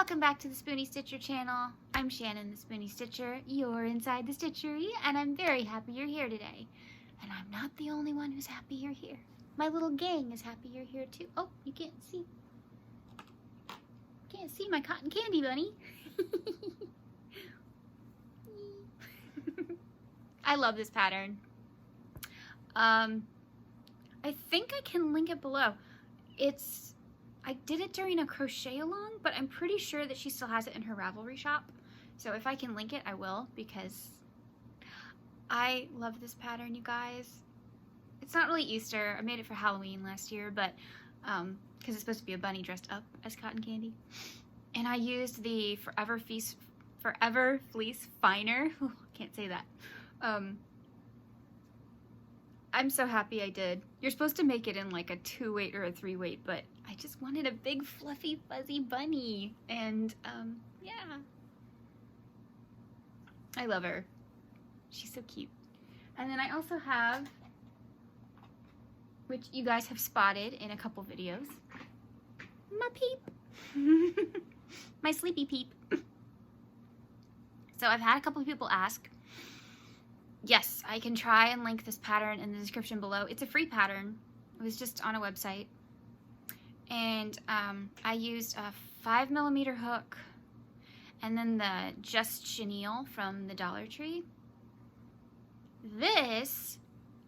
Welcome back to the Spoonie Stitcher channel. I'm Shannon, the Spoonie Stitcher. You're inside the stitchery, and I'm very happy you're here today. And I'm not the only one who's happy you're here. My little gang is happy you're here too. Oh, you can't see. Can't see my cotton candy bunny. I love this pattern. I think I can link it below. I did it during a crochet along, but I'm pretty sure that she still has it in her Ravelry shop. So if I can link it, I will, because I love this pattern, you guys. It's not really Easter. I made it for Halloween last year, but because it's supposed to be a bunny dressed up as cotton candy. And I used the Forever Fleece Finer. Can't say that. I'm so happy I did. You're supposed to make it in like a 2-weight or a 3-weight, but I just wanted a big fluffy fuzzy bunny, and yeah, I love her. She's so cute. And then I also have, which you guys have spotted in a couple videos, my peep. My sleepy peep. So I've had a couple of people ask. Yes, I can try and link this pattern in the description below. It's a free pattern. It was just on a website. And I used a 5mm hook and then the Just Chenille from the Dollar Tree. This,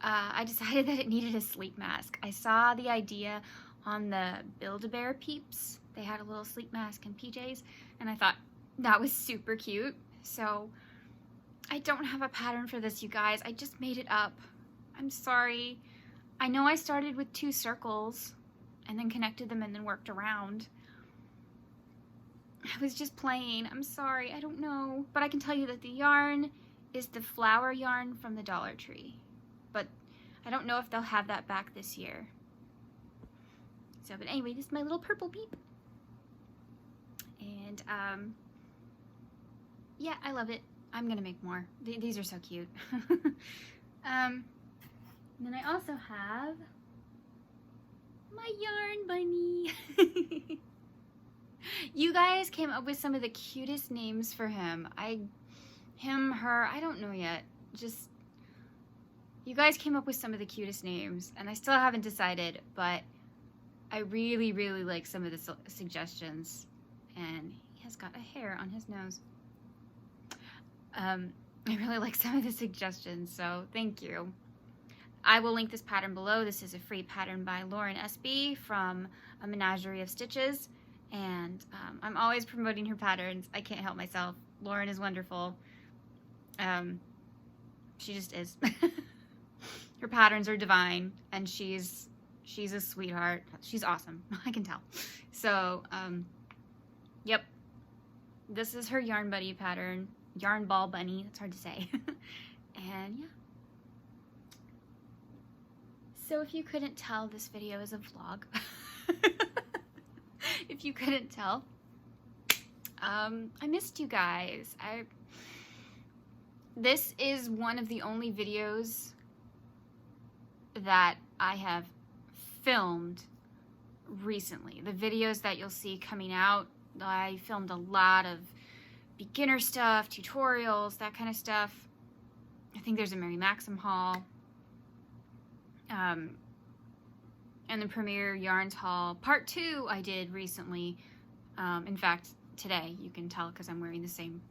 I decided that it needed a sleep mask. I saw the idea on the Build-A-Bear peeps. They had a little sleep mask and PJs, and I thought that was super cute. So I don't have a pattern for this, you guys. I just made it up. I'm sorry. I know I started with 2 circles and then connected them and then worked around. I was just playing. I'm sorry. I don't know. But I can tell you that the yarn is the flower yarn from the Dollar Tree. But I don't know if they'll have that back this year. So, but anyway, this is my little purple peep. And, yeah, I love it. I'm gonna make more. These are so cute. And then I also have my yarn bunny. You guys came up with some of the cutest names for him. Him, her, I don't know yet. Just, you guys came up with some of the cutest names, and I still haven't decided, but I really, really like some of the suggestions. And he has got a hair on his nose. I really like some of the suggestions, so thank you. I will link this pattern below. This is a free pattern by Lauren SB from A Menagerie of Stitches, and I'm always promoting her patterns. I can't help myself. Lauren is wonderful. She just is. Her patterns are divine, and she's a sweetheart. She's awesome. I can tell. So, yep. This is her Yarn Buddy pattern. Yarn Ball Bunny, that's hard to say. And yeah. So if you couldn't tell, this video is a vlog. If you couldn't tell, I missed you guys. This is one of the only videos that I have filmed recently. The videos that you'll see coming out, I filmed a lot of beginner stuff, tutorials, that kind of stuff. I think there's a Mary Maxim haul. And the Premier Yarns haul. Part 2 I did recently. In fact, today. You can tell because I'm wearing the same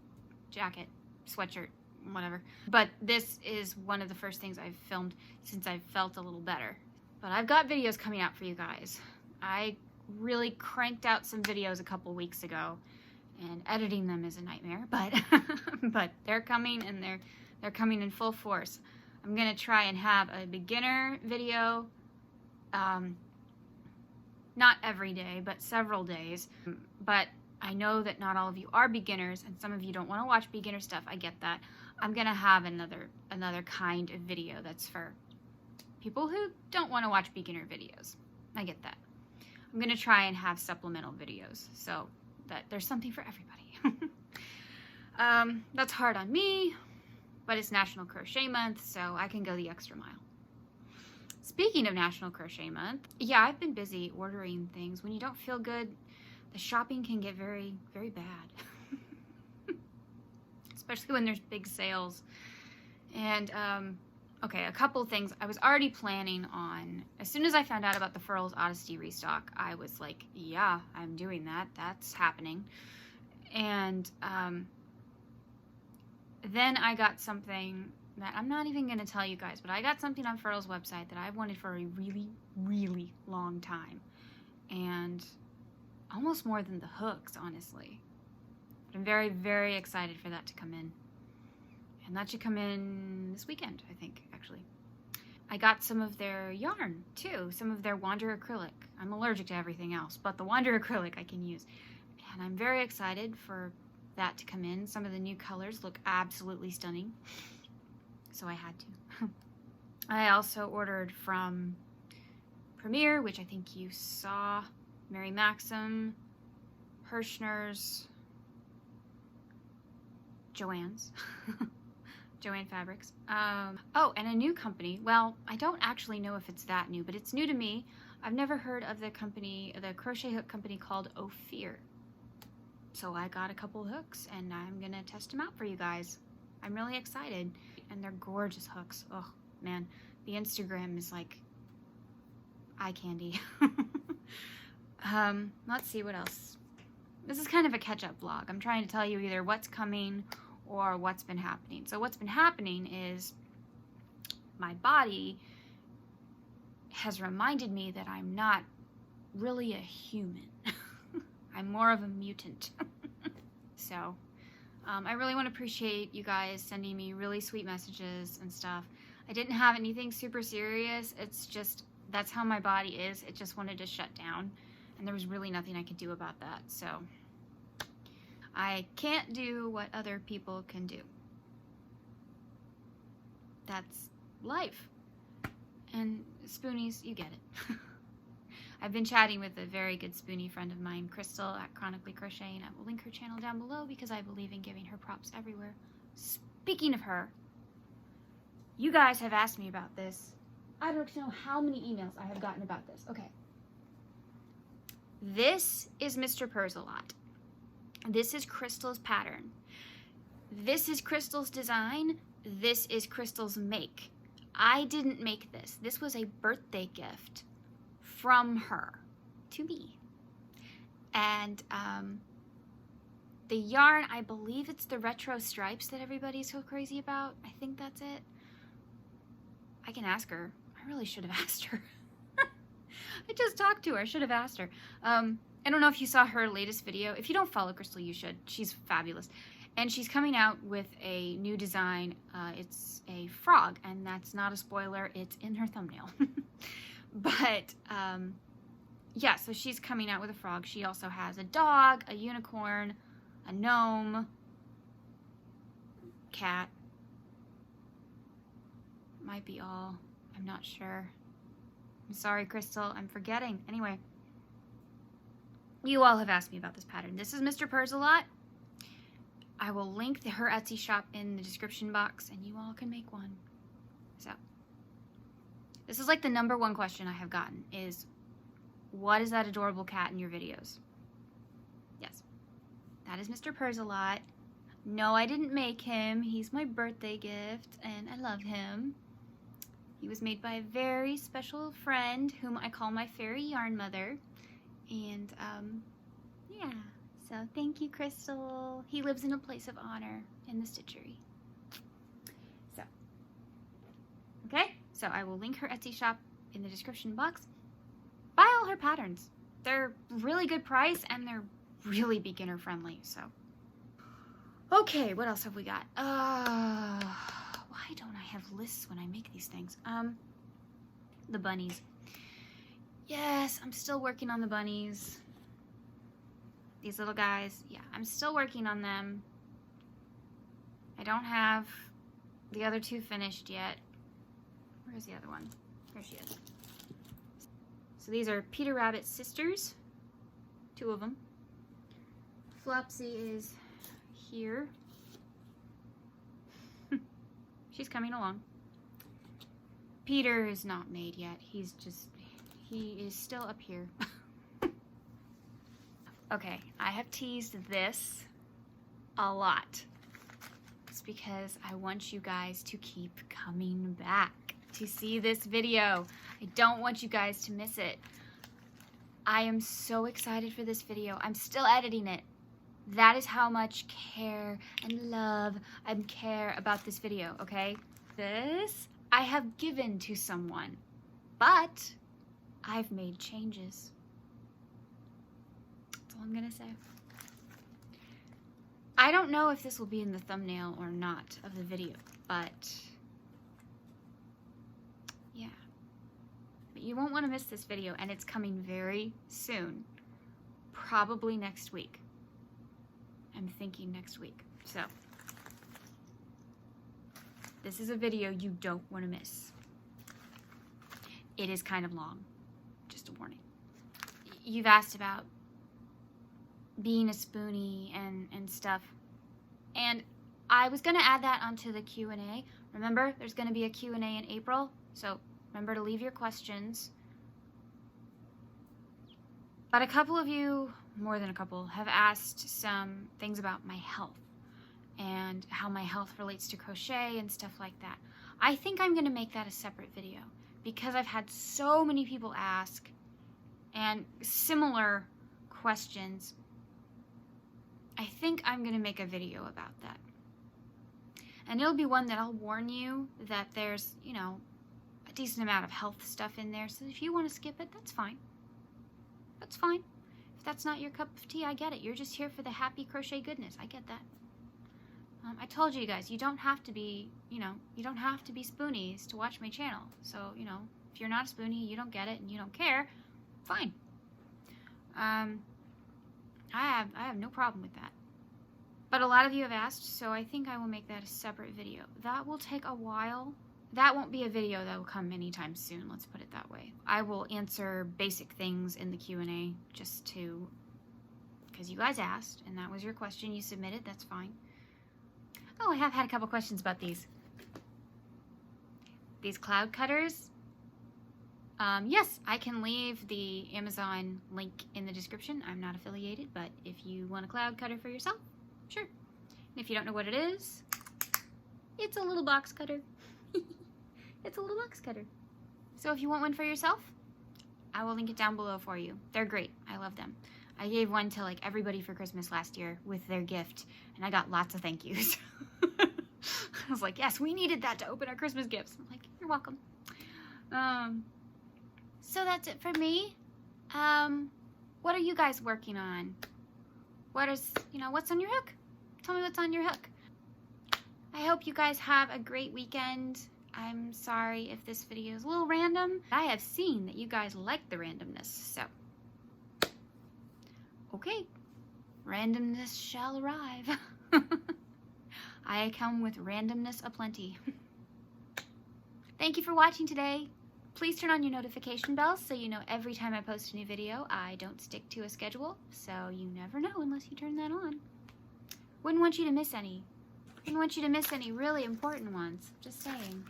jacket, sweatshirt, whatever. But this is one of the first things I've filmed since I've felt a little better. But I've got videos coming out for you guys. I really cranked out some videos a couple weeks ago. And editing them is a nightmare, but but they're coming, and they're coming in full force. I'm gonna try and have a beginner video, not every day, but several days. But I know that not all of you are beginners, and some of you don't want to watch beginner stuff. I get that. I'm gonna have another kind of video that's for people who don't want to watch beginner videos. I get that. I'm gonna try and have supplemental videos, so that there's something for everybody. That's hard on me, but it's National Crochet Month, so I can go the extra mile. Speaking of National Crochet Month, yeah, I've been busy ordering things. When you don't feel good, the shopping can get very, very bad. Especially when there's big sales. And, okay, a couple things. I was already planning on, as soon as I found out about the Furls Odyssey restock, I was like, yeah, I'm doing that. That's happening. And then I got something that I'm not even going to tell you guys, but I got something on Furl's website that I've wanted for a really, really long time. And almost more than the hooks, honestly. But I'm very, very excited for that to come in. And that should come in this weekend, I think, actually. I got some of their yarn, too. Some of their Wander acrylic. I'm allergic to everything else, but the Wander acrylic I can use. And I'm very excited for that to come in. Some of the new colors look absolutely stunning. So I had to. I also ordered from Premier, which I think you saw. Mary Maxim, Hirschner's, Joann's. Joann Fabrics. Oh, and a new company. Well, I don't actually know if it's that new, but it's new to me. I've never heard of the company, the crochet hook company called OPhire. So I got a couple hooks and I'm gonna test them out for you guys. I'm really excited. And they're gorgeous hooks. Oh man, the Instagram is like eye candy. Let's see what else. This is kind of a catch-up vlog. I'm trying to tell you either what's coming or what's been happening. So what's been happening is my body has reminded me that I'm not really a human. I'm more of a mutant. So I really want to appreciate you guys sending me really sweet messages and stuff. I didn't have anything super serious. It's just, that's how my body is. It just wanted to shut down. And there was really nothing I could do about that. So I can't do what other people can do. That's life. And Spoonies, you get it. I've been chatting with a very good Spoonie friend of mine, Crystal at Chronically Crochet, and I will link her channel down below because I believe in giving her props everywhere. Speaking of her, you guys have asked me about this. I don't know how many emails I have gotten about this. Okay. This is Mr. Purrssalot. This is Crystal's pattern. This is Crystal's design. This is Crystal's make. I didn't make this. This was a birthday gift from her to me. And the yarn, I believe it's the retro stripes that everybody's so crazy about. I think that's it. I can ask her. I really should have asked her. I just talked to her. I should have asked her. I don't know if you saw her latest video. If you don't follow Crystal, you should. She's fabulous. And she's coming out with a new design. It's a frog, and that's not a spoiler. It's in her thumbnail. But, yeah, so she's coming out with a frog. She also has a dog, a unicorn, a gnome, cat. Might be all. I'm not sure. I'm sorry, Crystal. I'm forgetting. Anyway. You all have asked me about this pattern. This is Mr. Purrssalot. I will link her Etsy shop in the description box, and you all can make one. So, this is like the #1 question I have gotten is, what is that adorable cat in your videos? Yes, that is Mr. Purrssalot. No, I didn't make him. He's my birthday gift, and I love him. He was made by a very special friend whom I call my fairy yarn mother. And, yeah. So, thank you, Crystal. He lives in a place of honor in the stitchery. So, okay? So, I will link her Etsy shop in the description box. Buy all her patterns. They're really good price, and they're really beginner friendly, so. Okay, what else have we got? Why don't I have lists when I make these things? The bunnies. Yes, I'm still working on the bunnies. These little guys. Yeah, I'm still working on them. I don't have the other two finished yet. Where's the other one? There she is. So these are Peter Rabbit's sisters. 2 of them. Flopsy is here. She's coming along. Peter is not made yet. He is still up here. Okay, I have teased this a lot. It's because I want you guys to keep coming back to see this video. I don't want you guys to miss it. I am so excited for this video. I'm still editing it. That is how much care and love I care about this video, okay? This I have given to someone, but I've made changes. That's all I'm gonna say. I don't know if this will be in the thumbnail or not of the video, but yeah. But you won't want to miss this video, and it's coming very soon. Probably next week. I'm thinking next week. So, this is a video you don't want to miss. It is kind of long. Just a warning. You've asked about being a spoonie and stuff. And I was going to add that onto the Q&A. Remember, there's going to be a Q&A in April. So remember to leave your questions. But a couple of you, more than a couple, have asked some things about my health and how my health relates to crochet and stuff like that. I think I'm going to make that a separate video because I've had so many people ask and similar questions. I think I'm going to make a video about that. And it'll be one that I'll warn you that there's, you know, a decent amount of health stuff in there. So if you want to skip it, that's fine. That's fine. If that's not your cup of tea, I get it. You're just here for the happy crochet goodness. I get that. I told you guys, you don't have to be, you know, you don't have to be spoonies to watch my channel. So, you know, if you're not a spoonie, you don't get it, and you don't care, fine. I have no problem with that. But a lot of you have asked, so I think I will make that a separate video. That will take a while. That won't be a video that will come anytime soon, let's put it that way. I will answer basic things in the Q&A just to, because you guys asked, and that was your question you submitted, that's fine. Oh, I have had a couple questions about these. These cloud cutters. Yes, I can leave the Amazon link in the description. I'm not affiliated, but if you want a cloud cutter for yourself, sure. And if you don't know what it is, it's a little box cutter. It's a little box cutter. So if you want one for yourself, I will link it down below for you. They're great. I love them. I gave one to like everybody for Christmas last year with their gift, and I got lots of thank yous. I was like, yes, we needed that to open our Christmas gifts. I'm like, you're welcome. So that's it for me. What are you guys working on? What is, you know, what's on your hook? Tell me what's on your hook. I hope you guys have a great weekend. I'm sorry if this video is a little random. I have seen that you guys like the randomness, so. Okay, randomness shall arrive. I come with randomness aplenty. Thank you for watching today. Please turn on your notification bells so you know every time I post a new video. I don't stick to a schedule, so you never know unless you turn that on. Wouldn't want you to miss any. Wouldn't want you to miss any really important ones. Just saying.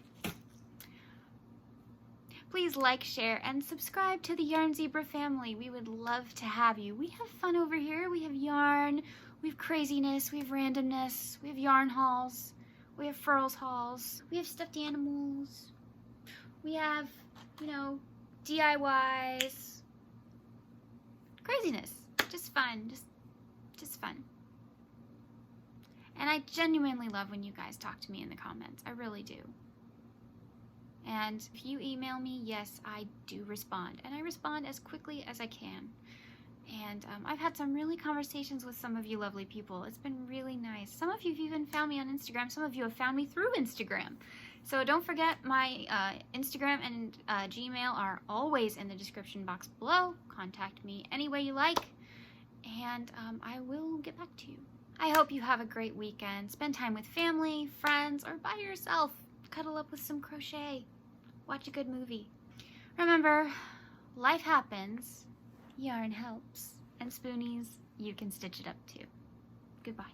Please like, share, and subscribe to the Yarn Zebra family. We would love to have you. We have fun over here. We have yarn, we have craziness, we have randomness, we have yarn hauls, we have furls hauls, we have stuffed animals, we have, you know, DIYs, craziness, just fun, just fun. And I genuinely love when you guys talk to me in the comments. I really do. And if you email me, yes, I do respond. And I respond as quickly as I can. And I've had some really conversations with some of you lovely people. It's been really nice. Some of you have even found me on Instagram. Some of you have found me through Instagram. So don't forget my Instagram and Gmail are always in the description box below. Contact me any way you like. And I will get back to you. I hope you have a great weekend. Spend time with family, friends, or by yourself. Cuddle up with some crochet. Watch a good movie. Remember, life happens, yarn helps, and spoonies, you can stitch it up too. Goodbye.